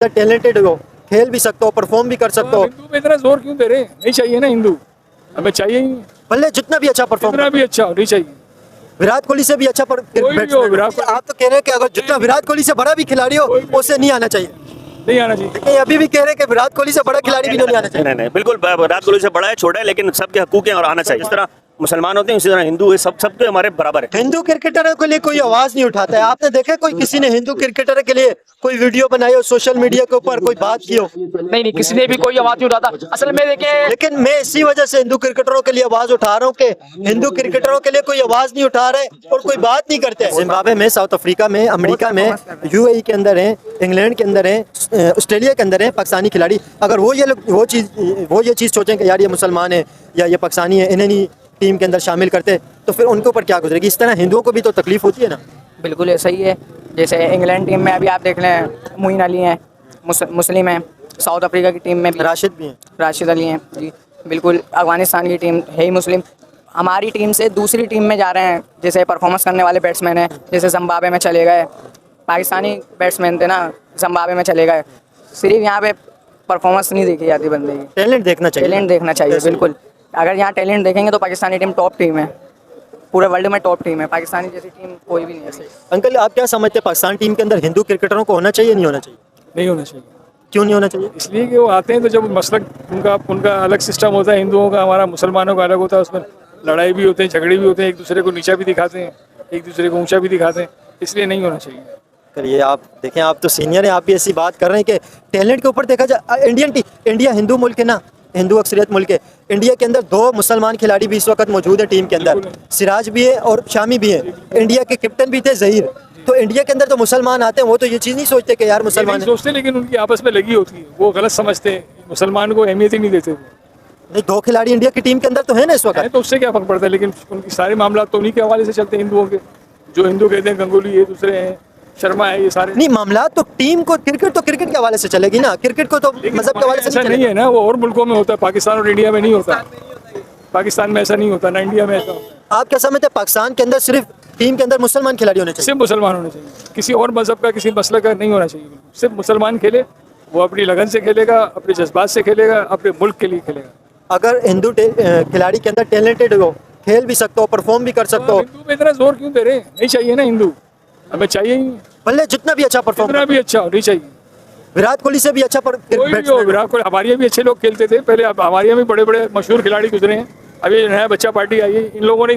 Talented हो, खेल भी सकते हो, परफॉर्म भी कर सकते हो। हिंदू पे इतना जोर क्यों दे रहे? नहीं चाहिए ना हिंदू, हमें चाहिए ही भले जितना भी अच्छा परफॉर्म, इतना भी अच्छा नहीं चाहिए। विराट कोहली से भी अच्छा कोई भी हो, विराट कोहली। आप तो कह रहे हैं कि अगर जितना विराट कोहली से बड़ा भी खिलाड़ी हो उसे नहीं आना चाहिए, नहीं आना चाहिए। लेकिन अभी भी कह रहे हैं कि विराट कोहली से बड़ा खिलाड़ी भी नहीं आना चाहिए। नहीं, बिल्कुल विराट कोहली से बड़ा है, छोटा है, लेकिन सबके हकूक हैं और आना चाहिए। जिस तरह मुसलमान होते हैं उसी तरह हिंदू है, सबके हमारे बराबर है। हिंदू क्रिकेटरों के लिए कोई आवाज नहीं उठाता है। आपने देखा कोई किसी ने हिंदू क्रिकेटर के लिए कोई वीडियो बनाई हो, सोशल मीडिया के ऊपर कोई बात की हो? नहीं, किसी ने भी कोई आवाज नहीं उठाता। असल में देखिए, लेकिन मैं इसी वजह से हिंदू क्रिकेटरों के लिए आवाज उठा रहा हूँ कि हिंदू क्रिकेटरों के लिए कोई आवाज नहीं उठा रहे और कोई बात नहीं करते। जिम्बाब्वे में, साउथ अफ्रीका में, अमेरिका में, यूएई के अंदर है, इंग्लैंड के अंदर है, ऑस्ट्रेलिया के अंदर है पाकिस्तानी खिलाड़ी। अगर वो ये चीज़ सोचें कि यार ये मुसलमान है या ये पाकिस्तानी है, इन्हें नहीं टीम के अंदर शामिल करते, तो फिर उनके ऊपर क्या गुजरेगी? इस तरह हिंदुओं को भी तो तकलीफ होती है ना। बिल्कुल ऐसा ही है। जैसे इंग्लैंड टीम में अभी आप देख लें, मोइन अली हैं, मुस्लिम हैं। साउथ अफ्रीका की टीम में भी राशिद भी हैं, राशिद अली हैं जी, बिल्कुल। अफगानिस्तान की टीम है ही मुस्लिम। हमारी टीम से दूसरी टीम में जा रहे हैं, जैसे परफॉर्मेंस करने वाले बैट्समैन हैं, जैसे जिम्बाब्वे में चले गए। पाकिस्तानी बैट्समैन थे ना, जिम्बाब्वे में चले गए। सिर्फ यहाँ पे परफॉर्मेंस नहीं देखी जाती बंदे की, टैलेंट देखना चाहिए। टैलेंट देखना चाहिए, बिल्कुल। अगर यहाँ टैलेंट देखेंगे तो पाकिस्तानी टीम टॉप टीम है, पूरे वर्ल्ड में टॉप टीम है। पाकिस्तानी जैसी टीम कोई भी नहीं है। अंकल, आप क्या समझते हैं पाकिस्तान टीम के अंदर हिंदू क्रिकेटरों को होना चाहिए, नहीं होना चाहिए? नहीं होना चाहिए। क्यों नहीं होना चाहिए? इसलिए कि वो आते हैं तो जब मसलक उनका अलग सिस्टम होता है, हिंदुओं का, हमारा मुसलमानों का अलग होता है। उसमें लड़ाई भी होते हैं, झगड़े भी होते हैं, एक दूसरे को नीचा भी दिखाते हैं, एक दूसरे को ऊंचा भी दिखाते हैं। इसलिए नहीं होना चाहिए। करिए, आप देखें, आप तो सीनियर हैं, आप भी ऐसी बात कर रहे हैं कि टैलेंट के ऊपर देखा जाए। इंडिया हिंदू मुल्क है ना, हिंदू अक्सरियत मुल्क है। इंडिया के अंदर 2 मुसलमान खिलाड़ी भी इस वक्त मौजूद है टीम के अंदर, सिराज भी है और शामी भी है। इंडिया के कैप्टन भी थे ज़हीर। तो इंडिया के अंदर तो मुसलमान आते हैं, वो तो ये चीज़ नहीं सोचते कि यार मुसलमान सोचते, लेकिन उनकी आपस में लगी होती है, वो गलत समझते हैं, मुसलमान को अहमियत ही नहीं देते। नहीं, 2 खिलाड़ी इंडिया की टीम के अंदर तो है ना इस वक्त, तो उससे क्या फर्क पड़ता है? लेकिन उनके सारे मामला तो उन्हीं के हवाले से चलते हैं, हिंदुओं के। जो हिंदू कहते हैं गंगुली है, दूसरे हैं शर्मा है, ये सारे नहीं मामला तो टीम को क्रिकेट के हवाले से चलेगी ना। क्रिकेट को तो मजहब के हवाले से नहीं है ना, वो और मुल्कों में होता है, पाकिस्तान और इंडिया में नहीं होता। पाकिस्तान में ऐसा नहीं होता ना, इंडिया में ऐसा। आप क्या समझते हैं पाकिस्तान के अंदर सिर्फ टीम के अंदर मुसलमान खिलाड़ी होने चाहिए? सिर्फ मुसलमान होने चाहिए, किसी और मजहब का, किसी मसलक का नहीं होना चाहिए। सिर्फ मुसलमान खेले, वो अपनी लगन से खेलेगा, अपने जज्बात से खेलेगा, अपने मुल्क के लिए खेलेगा। अगर हिंदू खिलाड़ी के अंदर टैलेंटेड हो, खेल भी सकते हो, परफॉर्म भी कर सकते हो। हिंदू पे इतना जोर क्यों दे रहे? नहीं चाहिए ना हिंदू, हमें चाहिए ही भले जितना भी अच्छा परफॉर्म, इतना भी अच्छा नहीं चाहिए। विराट कोहली से भी अच्छा कोई भी हो, विराट कोहली, हमारे यहाँ भी अच्छे लोग खेलते थे पहले। अब हमारे यहाँ भी बड़े बड़े मशहूर खिलाड़ी गुजरे हैं। अभी नया बच्चा पार्टी आई है, इन लोगों ने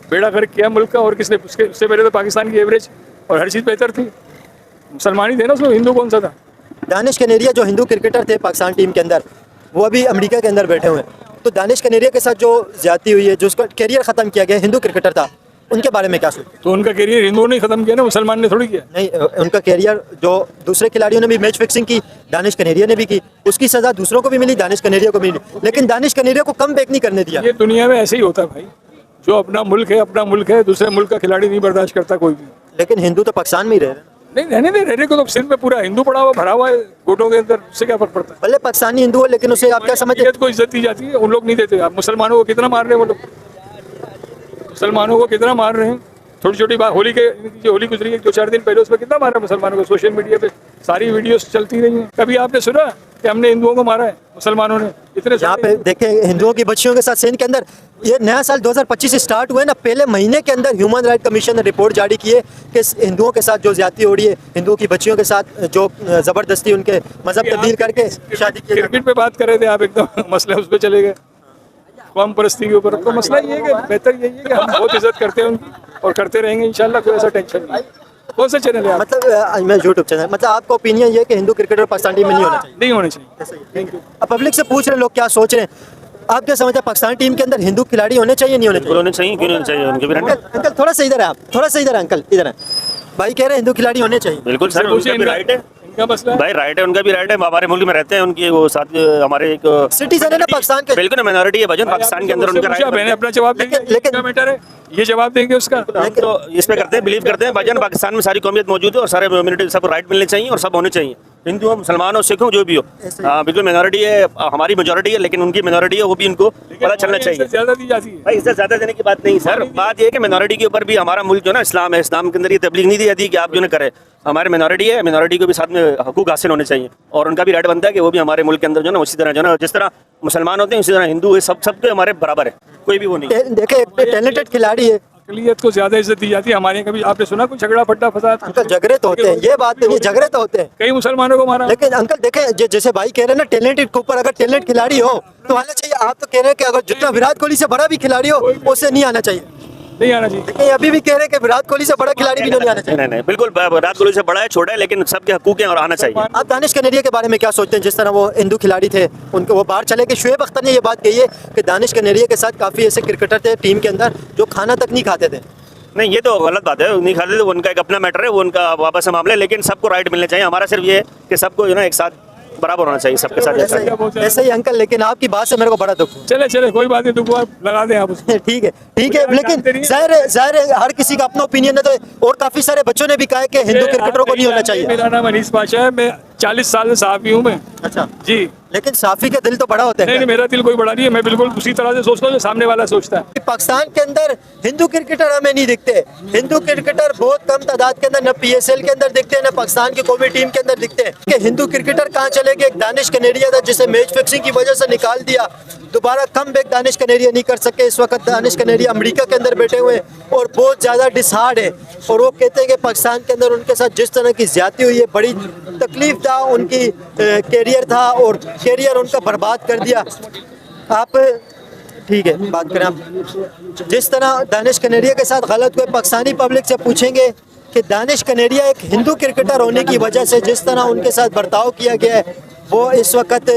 बेड़ा गर्क किया मुल्क का। और किसने? उससे पहले तो पाकिस्तान की एवरेज और हर चीज़ बेहतर थी। मुसलमान ही थे ना उसमें, हिंदू कौन सा था? दानिश कनेरिया जो हिंदू क्रिकेटर थे पाकिस्तान टीम के अंदर, वो अभी अमेरिका के अंदर बैठे हुए हैं। तो दानिश कनेरिया के साथ जो ज्यादती हुई है, जो उसका करियर ख़त्म किया गया, हिंदू क्रिकेटर था, उनके बारे में क्या सोचते? तो उनका करियर हिंदुओं ने खत्म किया ना, मुसलमान ने थोड़ी किया। नहीं, उनका करियर जो दूसरे खिलाड़ियों ने भी मैच फिक्सिंग की, दानिश कनेरिया ने भी की, उसकी सज़ा दूसरों को भी मिली, दानिश कनेरिया को मिली, लेकिन दानिश कनेरिया को कम बैक नहीं करने दिया। ये दुनिया में ऐसे ही होता है भाई, जो अपना मुल्क है, दूसरे मुल्क का खिलाड़ी नहीं बर्दाश्त करता कोई भी। लेकिन हिंदू तो पाकिस्तान में ही रहे। नहीं रहने दे, रहने को तो सिर में पूरा हिंदू पड़ा हुआ, भरा हुआ है गोटों के अंदर, उससे क्या फर्क पड़ता है? भले पाकिस्तानी हिंदू हो, लेकिन उसे आप क्या समझते हैं? को इज्जत दी जाती है, उन लोग नहीं देते। आप मुसलमानों को कितना मार रहे हैं वो लोग, मुसलमानों को कितना मार रहे हैं। छोटी छोटी बात, होली के जो होली गुजरी है 2-4 दिन पहले, उसमें कितना मारा मुसलमानों को। सोशल मीडिया पे सारी वीडियोस चलती रही हैं। कभी आपने सुना कि हमने हिंदुओं को मारा है मुसलमानों ने? इतने यहाँ पे देखें, हिंदुओं की बच्चियों के साथ सिंध के अंदर ये नया साल 2025 स्टार्ट हुए ना, पहले महीने के अंदर ह्यूमन राइट कमीशन ने रिपोर्ट जारी की है कि हिंदुओं के साथ जो ज्यादती हो रही है, हिंदुओं की बच्चियों के साथ जो ज़बरदस्ती उनके मजहब तब्दील करके शादी की। क्रिकेट पे बात कर रहे थे आप, एकदम मसला उस पर चले गए, कौम परस्ती के ऊपर। तो मसला ये है कि बेहतर यही है कि हम बहुत इज्जत करते हैं उनकी और करते रहेंगे इंशाल्लाह, कोई ऐसा टेंशन नहीं। कौन सा चैनल है? मतलब मैं यूट्यूब चैनल। मतलब आपका ओपिनियन ये है कि हिंदू क्रिकेटर पाकिस्तान टीम में नहीं होना चाहिए? नहीं होने चाहिए। Thank you. अब पब्लिक से पूछ रहे लोग क्या सोच रहे हैं, आप क्या समझते हैं पाकिस्तान टीम के अंदर हिंदू खिलाड़ी होने चाहिए, नहीं होने चाहिए? होने चाहिए, क्यों नहीं होने चाहिए? उनके भी अंकल थोड़ा सा इधर है, आप थोड़ा सा इधर है अंकल, इधर है। भाई कह रहे हैं हिंदू खिलाड़ी होने चाहिए। बिल्कुल सर, उनका भी राइट है, इनका मसला भाई राइट है, उनका भी राइट है। हमारे मुल्क में रहते हैं, उनकी वो साथ हमारे एक सिटीजन है ना पाकिस्तान के। बिल्कुल माइनॉरिटी है भाईजान, पाकिस्तान के अंदर उनका राइट है। मैंने अपना जवाब देंगे, लेकिन मैटर है ये जवाब देंगे उसका। तो इस पे करते हैं, बिलीव करते हैं भाईजान, पाकिस्तान में सारी कौमियत मौजूद है और सारे कम्युनिटी सबको राइट मिलने चाहिए और सब होने चाहिए। हिंदू हो, मुसलमान हो, सिख हो, जो भी हो, बिल्कुल मिनॉरिटी है, हमारी मेजोरिटी है, लेकिन उनकी मिनॉरिटी है, वो भी उनको पता चलना चाहिए। ज्यादा दी जाती है भाई इससे ज्यादा देने की बात नहीं सर, बात ये है कि मिनॉरिटी के ऊपर भी हमारा मुल्क जो ना इस्लाम है, इस्लाम के अंदर ये तबलीग नहीं दी जाती कि आप जो ना करें। हमारे मिनॉरिटी है, मिनॉरिटी को भी साथ में हकूक हासिल होने चाहिए और उनका भी राइट बनता है कि वो भी हमारे मुल्क के अंदर जो ना उसी तरह जो ना जिस तरह मुसलमान होते हैं उसी तरह हिंदू है, सबके हमारे बराबर है, कोई भी वो नहीं। देखे टैलेंटेड खिलाड़ी है, अकलियत को ज्यादा इज्जत दी जाती है। हमारे यहाँ कभी आपने सुना कोई झगड़ा फट्टा फसाद? अंकल झगड़े तो होते हैं, ये बात नहीं, झगड़े तो होते हैं, कई मुसलमानों को मारा। लेकिन अंकल देखें जैसे भाई कह रहे हैं ना, टैलेंटेड के ऊपर अगर टैलेंट खिलाड़ी हो तो आना चाहिए। आप तो कह रहे हैं कि अगर जितना विराट कोहली से बड़ा भी खिलाड़ी हो उससे नहीं आना चाहिए, नहीं आना चाहिए। लेकिन अभी भी कह रहे हैं कि विराट कोहली से बड़ा खिलाड़ी भी नहीं आना चाहिए। नहीं, बिल्कुल विराट कोहली से बड़ा है, छोटा है, लेकिन सबके हकूक हैं और आना चाहिए। आप दानिश कनेरिया के बारे में क्या सोचते हैं? जिस तरह वो हिंदू खिलाड़ी थे, उनको वो बाहर चले गए। शुएब अख्तर ने ये बात कही है कि दानिश कनेरिया के साथ काफ़ी ऐसे क्रिकेटर थे टीम के अंदर जो खाना तक नहीं खाते थे। नहीं, ये तो गलत बात है, नहीं खाते थे, उनका एक अपना मैटर है, वो उनका वापस से मामला है, लेकिन सबको राइट मिलने चाहिए। हमारा सिर्फ ये है कि सबको जो ना एक साथ बराबर होना चाहिए, सबके साथ ऐसे ही अंकल, लेकिन आपकी बात से मेरे को बड़ा दुख। चले कोई बात नहीं, दुख लगा दें आप उसमें। ठीक है, लेकिन जाहिर है हर किसी का अपना ओपिनियन है, तो और काफी सारे बच्चों ने भी कहा है कि हिंदू क्रिकेटरों को नहीं होना चाहिए। मेरा नाम अनीस पाशा है, मैं 40 साल से सहाफ़ी हूँ मैं। अच्छा जी, लेकिन साफी का दिल तो बड़ा होता है। नहीं, मेरा दिल कोई बड़ा नहीं है, मैं बिल्कुल उसी तरह से सोचता हूँ जो सामने वाला सोचता है। पाकिस्तान के अंदर हिंदू क्रिकेटर हमें नहीं दिखते। हिंदू क्रिकेटर बहुत कम तादाद के अंदर, न PSL के अंदर दिखते हैं, न पाकिस्तान की कौमी टीम के अंदर दिखते हैं। कि हिंदू क्रिकेटर कहाँ चले गए? एक दानिश कनेरिया था जिसे मैच फिक्सिंग की वजह से निकाल दिया, दोबारा कम बैक दानिश कनेरिया नहीं कर सके। इस वक्त दानिश कनेरिया अमेरिका के अंदर बैठे हुए और बहुत ज़्यादा डिसहार्ड है, और वो कहते हैं कि पाकिस्तान के अंदर उनके साथ जिस तरह की ज्यादती हुई है, बड़ी तकलीफ था, उनकी कैरियर था और कैरियर उनका बर्बाद कर दिया। आप ठीक है बात करें आप, जिस तरह दानिश कनेरिया के साथ गलत हुए, पाकिस्तानी पब्लिक से पूछेंगे कि दानिश कनेरिया एक हिंदू क्रिकेटर होने की वजह से जिस तरह उनके साथ बर्ताव किया गया है, वो इस वक्त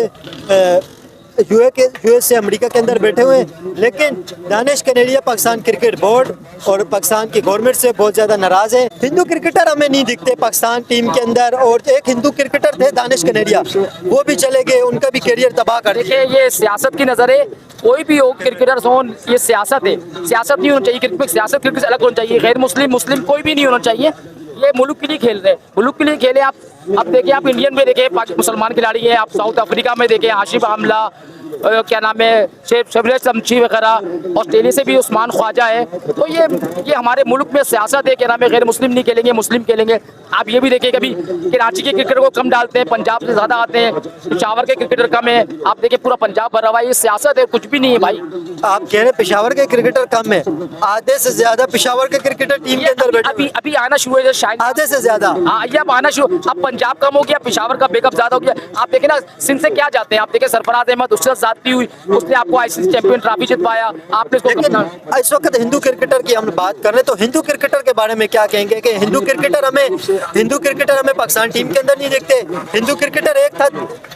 यूएस से अमेरिका के अंदर बैठे हुए हैं। लेकिन दानिश कनेरिया पाकिस्तान क्रिकेट बोर्ड और पाकिस्तान की गवर्नमेंट से बहुत ज़्यादा नाराज़ है। हिंदू क्रिकेटर हमें नहीं दिखते पाकिस्तान टीम के अंदर, और एक हिंदू क्रिकेटर थे दानिश कनेरिया, वो भी चले गए, उनका भी करियर तबाह कर दिया। देखिए, ये सियासत की नज़र है, कोई भी हो क्रिकेटर्स हो, ये सियासत है, सियासत नहीं होनी चाहिए क्रिकेट, सियासत क्रिकेट से अलग होनी चाहिए। गैर मुस्लिम कोई भी नहीं होना चाहिए, ये मुल्क के लिए खेल रहे हैं, मुल्क के लिए खेले। आप अब देखिए, आप इंडियन में देखें, मुसलमान खिलाड़ी हैं, आप साउथ अफ्रीका में देखें हाशिम आमला, क्या नाम है, शबरेज शमशी वगैरह, ऑस्ट्रेलिया से भी उस्मान ख्वाजा है। तो ये हमारे मुल्क में सियासत है, क्या नाम है, गैर मुस्लिम नहीं खेलेंगे, मुस्लिम खेलेंगे। आप ये भी देखिए, कभी कराची के क्रिकेटर को कम डालते हैं, पंजाब से ज़्यादा आते हैं, पेशावर के क्रिकेटर कम है। आप देखिए पूरा पंजाब भरा हुआ है, ये सियासत है, कुछ भी नहीं है भाई। आप कह रहे हैं पेशावर के क्रिकेटर कम है, आधे से ज्यादा पेशावर के क्रिकेटर टीम के अंदर बैठे अभी आना शुरू है शायद, आधे से ज्यादा। हाँ, ये अब आना शुरू, अब पंजाब कम हो गया, पेशावर का बैकअप ज्यादा हो गया। आप देखें ना, सिंध से क्या जाते हैं, आप देखें सरफराज अहमद, उससे जाती हुई, उसने आपको ICC चैंपियन ट्रॉफी जितवाया, आपने लेकिन इस वक्त हिंदू क्रिकेटर की हम बात कर रहे हैं, तो हिंदू क्रिकेटर के बारे में क्या कहेंगे कि हिंदू क्रिकेटर हमें पाकिस्तान टीम के अंदर नहीं देखते। हिंदू क्रिकेटर एक था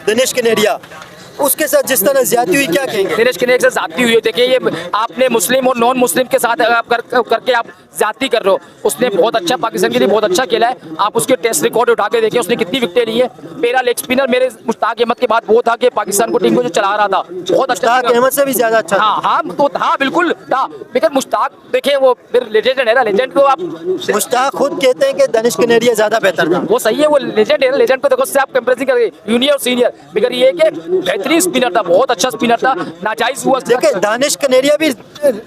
दिनेश कनेरिया, उसके साथ जिस तरह ज्यादती हुई, क्या कहेंगे? दिनेश कनेरिया से ज्यादती हुई है। देखिए, ये आपने मुस्लिम और नॉन मुस्लिम के साथ करके आप ज्यादती कर रहे हो। उसने बहुत अच्छा, पाकिस्तान के लिए बहुत अच्छा खेला है। आप उसके टेस्ट रिकॉर्ड उठा के देखिए, उसने कितनी विकेटें ली है। पहला लेग स्पिनर मेरे मुश्ताक अहमद के बाद वो था कि पाकिस्तान को टीम को जो चला रहा था, बहुत अच्छा, मुश्ताक अहमद से भी ज्यादा अच्छा। हाँ बिल्कुल था, लेकिन मुश्ताक देखिए, वो फिर लेजेंड है ना, लेजेंड को आप, मुश्ताक खुद कहते हैं कि दानिश कनेरिया ज्यादा बेहतर था। वो सही है, वो लेजेंड है ना, लेजेंड को देखो, उससे आप कंपैरिजन करेंगे जूनियर और सीनियर, मगर ये कि बेहतरीन स्पिनर था, बहुत अच्छा स्पिनर था, नाजायज हुआ। देखिए, दानिश कनेरिया भी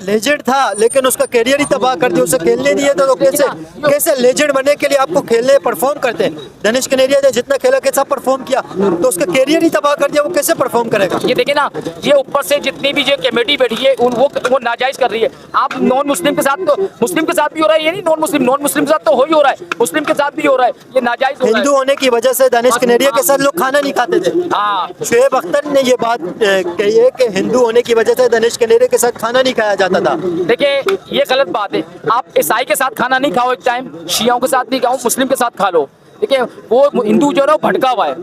लेजेंड था, लेकिन उसका करियर ही तबाह कर दिया, उसे खेलने नहीं है। तो कैसे लेजेंड बनने के लिए आपको खेलने परफॉर्म करते हैं? दानिश कनेरिया ने जितना खेला, कैसा परफॉर्म किया, तो उसका करियर ही तबाह कर दिया, वो कैसे परफॉर्म करेगा? ये देखिए ना, ये ऊपर से जितनी भी जो कमेटी बैठी है वो नाजायज कर रही है। आप नॉन मुस्लिम के साथ, तो मुस्लिम के साथ भी हो रहा है, ये नहीं नॉन मुस्लिम के साथ तो हो ही हो रहा है, मुस्लिम के साथ भी हो रहा है, ये नाजायज हो रहा है। हिंदू होने की वजह से दानिश कनेरिया के साथ लोग खाना नहीं खाते थे। हाँ, शुएब अख्तर ने ये बात कही है कि हिंदू होने की वजह से दानिश कनेरिया के साथ खाना नहीं खाया जाता था। देखिए, ये गलत बात है। आप ईसाई के साथ खाना नहीं खाओ एक टाइम, शियाओं के साथ नहीं खाओ, मुस्लिम के साथ खा लो। देखिए, वो हिंदू जो है भटका हुआ है,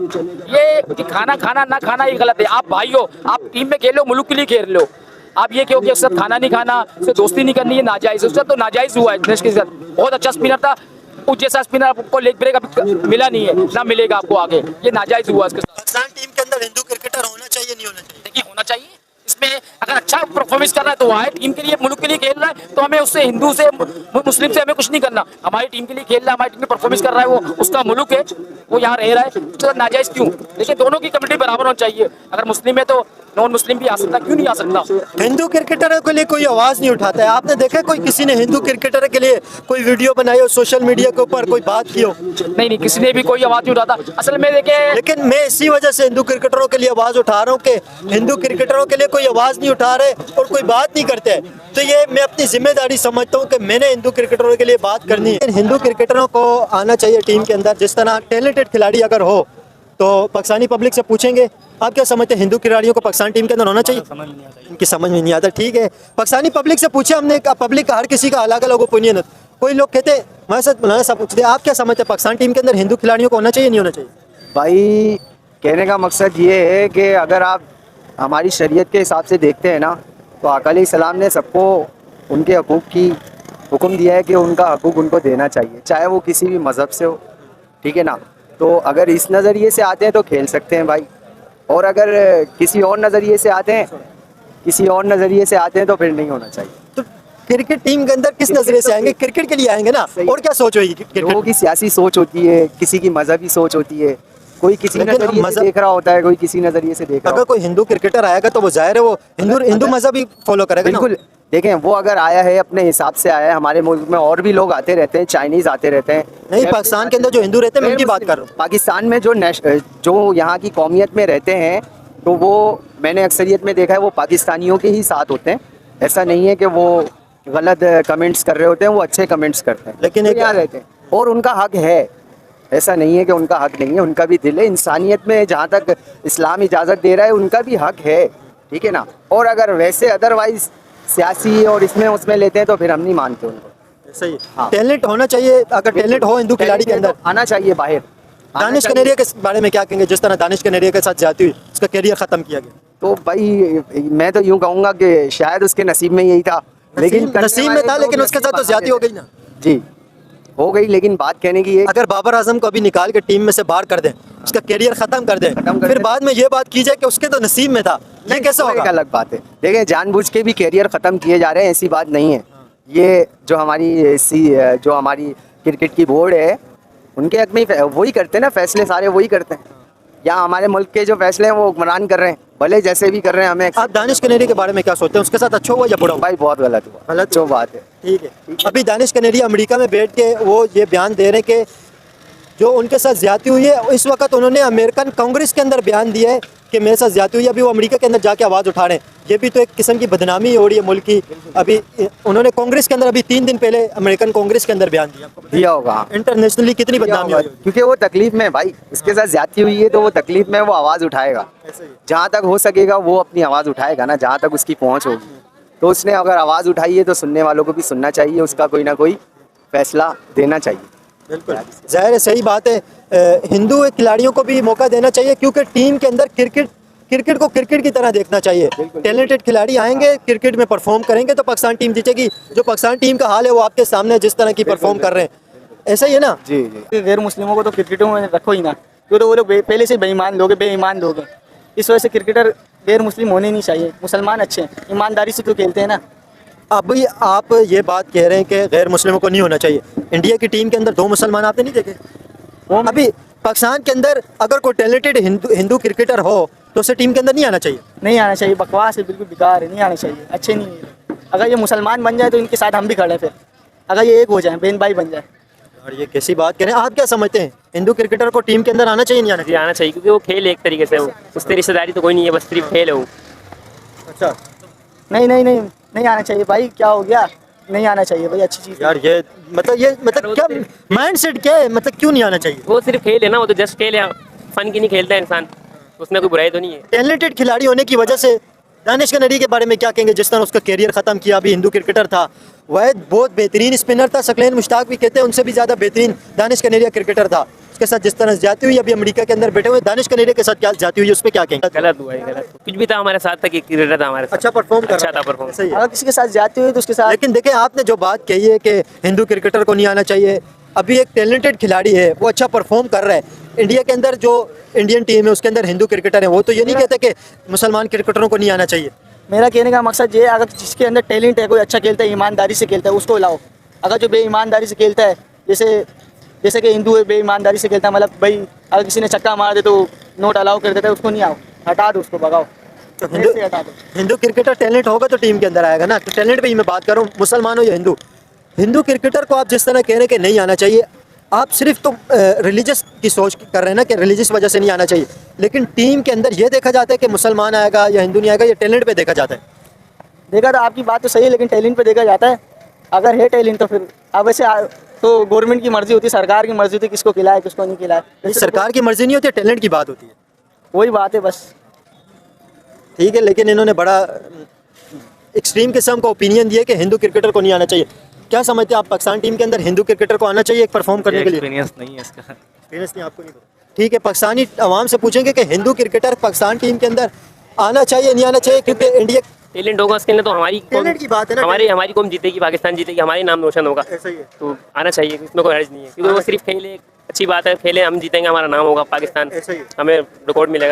ये खाना ना खाना ये गलत है। आप भाई हो, आप टीम में खेलो, मुल्क के लिए खेल लो। आप ये क्योंकि उसके साथ खाना नहीं खाना, उससे दोस्ती नहीं करनी, ये नाजायज, उसका तो नाजायज हुआ है। दिनेश के साथ बहुत अच्छा स्पिनर था, उस जैसा स्पिनर आपको लेग ब्रेक अभी मिला नहीं है, ना मिलेगा आपको आगे, ये नाजायज हुआ उसके साथ। पाकिस्तान टीम के अंदर हिंदू क्रिकेटर होना चाहिए, नहीं होना चाहिए? देखिए, होना चाहिए। इसमें अगर अच्छा परफॉर्मेंस कर रहा है तो वो आए, टीम के लिए मुल्क के लिए खेल रहा है तो हमें उससे हिंदू से मुस्लिम से हमें कुछ नहीं करना। हमारी टीम के लिए खेल रहा है, हमारी टीम में परफॉर्मेंस कर रहा है, वो उसका मुल्क है, वो यहाँ रह रहा है, उसके साथ नाजायज क्यों? देखिए दोनों की कमेटी बराबर होनी चाहिए। अगर मुस्लिम है तो नॉन मुस्लिम भी आ सकता, क्यों नहीं आ सकता? हिंदू क्रिकेटरों के लिए कोई आवाज नहीं उठाता है। आपने देखा कोई किसी ने हिंदू क्रिकेटर के लिए कोई वीडियो बनाई हो, सोशल मीडिया के ऊपर कोई बात की हो? नहीं, किसी ने भी कोई आवाज नहीं उठाता। असल में देखिए, लेकिन मैं इसी वजह से हिंदू क्रिकेटरों के लिए आवाज उठा रहा हूँ कि हिंदू क्रिकेटरों के लिए कोई आवाज नहीं उठा रहे और कोई बात नहीं करते हैं। तो ये मैं अपनी जिम्मेदारी समझता हूँ कि मैंने हिंदू क्रिकेटरों के लिए बात करनी है। हिंदू क्रिकेटरों को आना चाहिए टीम के अंदर। जिस तरह टैलेंटेड खिलाड़ी अगर हो तो पाकिस्तानी पब्लिक से पूछेंगे, आप क्या समझते हैं हिंदू खिलाड़ियों को पाकिस्तान टीम के अंदर होना चाहिए? इनकी समझ में नहीं आता। ठीक है, पाकिस्तानी पब्लिक से पूछे हमने, पब्लिक का हर किसी का अलग अलग ओपिनियन है। कोई लोग कहते हैं, हमारे साथ मौलाना साहब पूछते हैं, आप क्या समझते हैं पाकिस्तान टीम के अंदर हिंदू खिलाड़ियों को होना चाहिए नहीं होना चाहिए? भाई कहने का मकसद ये है कि अगर आप हमारी शरीयत के हिसाब से देखते हैं ना, तो आका अलैहिस्सलाम ने सबको उनके हकूक़ की हुक्म दिया है कि उनका हकूक़ उनको देना चाहिए, चाहे वो किसी भी मज़हब से हो। ठीक है ना? तो अगर इस नज़रिए से आते हैं तो खेल सकते हैं भाई, और अगर किसी और नज़रिए से आते हैं तो फिर नहीं होना चाहिए। तो क्रिकेट टीम के अंदर किस नजरिए से आएंगे? क्रिकेट के लिए आएंगे ना, और क्या सोच होगी? लोगों की सियासी सोच होती है, किसी की मजहबी सोच होती है, कोई किसी नजरिए से देख रहा होता है, कोई किसी नजरिए से देख रहा अगर कोई हिंदू क्रिकेटर आएगा तो वो जाहिर है वो हिंदू मजहब ही फॉलो करेगा। बिल्कुल। देखें, वो अगर आया है अपने हिसाब से आया है, हमारे मुल्क में और भी लोग आते रहते हैं, चाइनीज आते रहते हैं। नहीं, पाकिस्तान के अंदर जो हिंदू रहते हैं मैं उनकी बात कर रहा हूँ। पाकिस्तान में जो यहाँ की कौमियत में रहते हैं, तो वो मैंने अक्सरियत में देखा है वो पाकिस्तानियों के ही साथ होते हैं। ऐसा नहीं है कि वो गलत कमेंट्स कर रहे होते हैं, वो अच्छे कमेंट्स करते हैं, लेकिन तो यहाँ रहते हैं और उनका हक है। ऐसा नहीं है कि उनका हक नहीं है, उनका भी दिल है। इंसानियत में जहाँ तक इस्लाम इजाज़त दे रहा है, उनका भी हक है। ठीक है ना? और अगर वैसे अदरवाइज सियासी और इसमें उसमें लेते हैं तो फिर हम नहीं मानते उनको। सही। हाँ। टैलेंट होना चाहिए, अगर टैलेंट हो हिंदू खिलाड़ी के अंदर आना चाहिए बाहर। दानिश कनेरिया के बारे में क्या कहेंगे? जिस तरह दानिश कनेरिया के साथ जाती हुई उसका करियर खत्म किया गया, तो भाई मैं तो यूँ कहूँगा कि शायद उसके नसीब में यही था, लेकिन नसीब में था, लेकिन उसके साथ तो ज्यादती हो गई ना। जी हो गई, लेकिन बात कहने की अगर बाबर आजम को अभी निकाल के टीम में से बाहर कर दें, उसका करियर खत्म कर दें, फिर बाद में ये बात की जाए कि उसके तो नसीब में था, ये कैसे होगा? अलग बात है। देखिए, जानबूझ के भी करियर ख़त्म किए जा रहे हैं, ऐसी बात नहीं है। ये जो हमारी क्रिकेट की बोर्ड है, उनके हक में वही करते हैं ना, फैसले सारे वही करते हैं। यहाँ हमारे मुल्क के जो फैसले हैं वो हुक्मरान कर रहे हैं, भले जैसे भी कर रहे हैं। हमें आप दानिश कनेरिया के बारे में क्या सोचते हैं? उसके साथ अच्छा हुआ या बुरा हुआ? भाई बहुत गलत हुआ, गलत जो बात है। ठीक है। अभी दानिश कनेरिया अमेरिका में बैठ के वो ये बयान दे रहे हैं कि जो उनके साथ ज्यादती हुई है, इस वक्त उन्होंने अमेरिकन कांग्रेस के अंदर बयान दिया है कि मेरे साथ ज्यादती हुई है। अभी वो अमेरिका के अंदर जाके आवाज़ उठा रहे हैं। ये भी तो एक किस्म की बदनामी हो रही है मुल्क की। अभी उन्होंने कांग्रेस के अंदर अभी 3 दिन पहले अमेरिकन कांग्रेस के अंदर बयान दिया होगा। इंटरनेशनली कितनी बदनामी हो रही है, क्योंकि वो तकलीफ में भाई, उसके साथ ज्यादती हुई है तो वो तकलीफ में वो आवाज़ उठाएगा। जहाँ तक हो सकेगा वो अपनी आवाज़ उठाएगा ना, जहाँ तक उसकी पहुँच होगी। तो उसने अगर आवाज़ उठाई है तो सुनने वालों को भी सुनना चाहिए, उसका कोई ना कोई फैसला देना चाहिए। बिल्कुल जाहिर है, सही बात है। हिंदू खिलाड़ियों को भी मौका देना चाहिए, क्योंकि टीम के अंदर क्रिकेट को क्रिकेट की तरह देखना चाहिए। टैलेंटेड खिलाड़ी आएंगे, क्रिकेट में परफॉर्म करेंगे तो पाकिस्तान टीम जीतेगी। जो पाकिस्तान टीम का हाल है वो आपके सामने है, जिस तरह की परफॉर्म कर रहे हैं, ऐसा ही है ना। जी जी। गैर मुस्लिमों को तो क्रिकेटों में रखो ही ना, क्योंकि वो लोग पहले से बेईमान लोग हैं। इस वजह से क्रिकेटर गैर मुस्लिम होने नहीं चाहिए। मुसलमान अच्छे हैं, ईमानदारी से तो खेलते हैं ना। अभी आप ये बात कह रहे हैं कि गैर मुस्लिमों को नहीं होना चाहिए। इंडिया की टीम के अंदर 2 मुसलमान आपने नहीं देखे? अभी पाकिस्तान के अंदर अगर कोई टैलेंटेड हिंदू क्रिकेटर हो तो उसे टीम के अंदर नहीं आना चाहिए। नहीं आना चाहिए, बकवास है, बिल्कुल बेकार है, नहीं आना चाहिए, अच्छे नहीं है। अगर ये मुसलमान बन जाए तो इनके साथ हम भी खड़े हैं। फिर अगर ये एक हो जाए, बहन भाई बन जाए। और ये कैसी बात कह रहे हैं? आप क्या समझते हैं, हिंदू क्रिकेटर को टीम के अंदर आना चाहिए नहीं आना जी आना चाहिए, क्योंकि वो खेल एक तरीके से हो, उससे रिश्तेदारी तो कोई नहीं है, बस सिर्फ खेल है वो। अच्छा, नहीं आना चाहिए भाई, क्या हो गया? नहीं आना चाहिए भाई, अच्छी चीज़ यार ये मतलब क्या माइंड सेट क्या है? मतलब क्यों नहीं आना चाहिए? वो सिर्फ खेल है ना, वो तो जस्ट खेल है, फन की नहीं खेलता है इंसान, उसमें कोई बुराई तो नहीं है। टैलेंटेड खिलाड़ी होने की वजह से दानिश कनेरिया के बारे में क्या कहेंगे? जिस तरह उसका करियर ख़त्म किया, अभी हिंदू क्रिकेटर था, वह बहुत बेहतरीन स्पिनर था, सकलैन मुश्ताक भी कहते हैं उनसे भी ज़्यादा बेहतरीन दानिश कनेरिया क्रिकेटर था। उसके साथ जिस तरह जाती हुई अभी अमेरिका के अंदर बैठे हुए दानिश कनेरिया के साथ क्या जाती हुई, उस पर क्या कहेंगे? गलत हुआ है, गलत कुछ भी था हमारे साथ तक, क्रिकेटर था हमारे साथ, अच्छा परफॉर्म कर अच्छा था परफॉर्म। सही है। अगर किसी के साथ जाते हुए तो उसके साथ। लेकिन देखें, आपने जो बात कही है कि हिंदू क्रिकेटर को नहीं आना चाहिए, अभी एक टैलेंटेड खिलाड़ी है, वो अच्छा परफॉर्म कर रहा है। इंडिया के अंदर जो इंडियन टीम है उसके अंदर हिंदू क्रिकेटर है, वो तो ये नहीं कहते कि मुसलमान क्रिकेटरों को नहीं आना चाहिए। मेरा कहने का मकसद ये है, अगर जिसके अंदर टैलेंट है, कोई अच्छा खेलता है, ईमानदारी से खेलता है, उसको लाओ। अगर जो बेईमानदारी से खेलता है, जैसे कि हिंदू है, बेईमानदारी से खेलता है, मतलब भाई अगर किसी ने चक्का मार दे तो नोट अलाउ कर देता है, उसको नहीं आओ, हटा दो, उसको भगाओ, तो मेरे से हटा दो। हिंदू क्रिकेटर टैलेंट होगा तो टीम के अंदर आएगा ना। तो टैलेंट पे ही मैं बात कर रहा हूँ, मुसलमान हो या हिंदू। हिंदू क्रिकेटर को आप जिस तरह कह रहे हैं कि नहीं आना चाहिए, आप सिर्फ तो रिलीजियस की सोच कर रहे हैं ना कि रिलीजियस वजह से नहीं आना चाहिए, लेकिन टीम के अंदर ये देखा जाता है कि मुसलमान आएगा या हिंदू नहीं आएगा, ये टैलेंट पे देखा जाता है। देखा तो आपकी बात तो सही है, लेकिन टैलेंट पे देखा जाता है। अगर है टैलेंट तो फिर अब वैसे तो गवर्नमेंट की मर्जी होती है, सरकार की मर्जी होती है, किसको खिलाए किसको नहीं खिलाए। नहीं, सरकार की मर्जी नहीं होती, टैलेंट की बात होती है। वही बात है बस। ठीक है, लेकिन इन्होंने बड़ा एक्सट्रीम किस्म का ओपिनियन दिया कि हिंदू क्रिकेटर को नहीं आना चाहिए। क्या समझते हैं आप, पाकिस्तान टीम के अंदर हिंदू क्रिकेटर को आना चाहिए परफॉर्म करने के लिए? एक्सपीरियंस नहीं है इसका। एक्सपीरियंस नहीं, आपको नहीं पता। ठीक है, पाकिस्तानी आवाम से पूछेंगे कि हिंदू क्रिकेटर पाकिस्तान टीम के अंदर आना चाहिए नहीं आना चाहिए, क्योंकि इंडिया टैलेंट होगा उसके लिए तो हमारी टैलेंट की बात है ना, हमारी कौम जीतेगी, पाकिस्तान जीतेगी, हमारे नाम रोशन होगा। ऐसा ही है। तो आना चाहिए, इसमें कोई हर्ज नहीं है, क्योंकि वो सिर्फ खेले, अच्छी बात है, खेले, हम जीतेंगे, हमारा नाम होगा, पाकिस्तान ऐसा ही है। हमें रिकॉर्ड मिलेगा।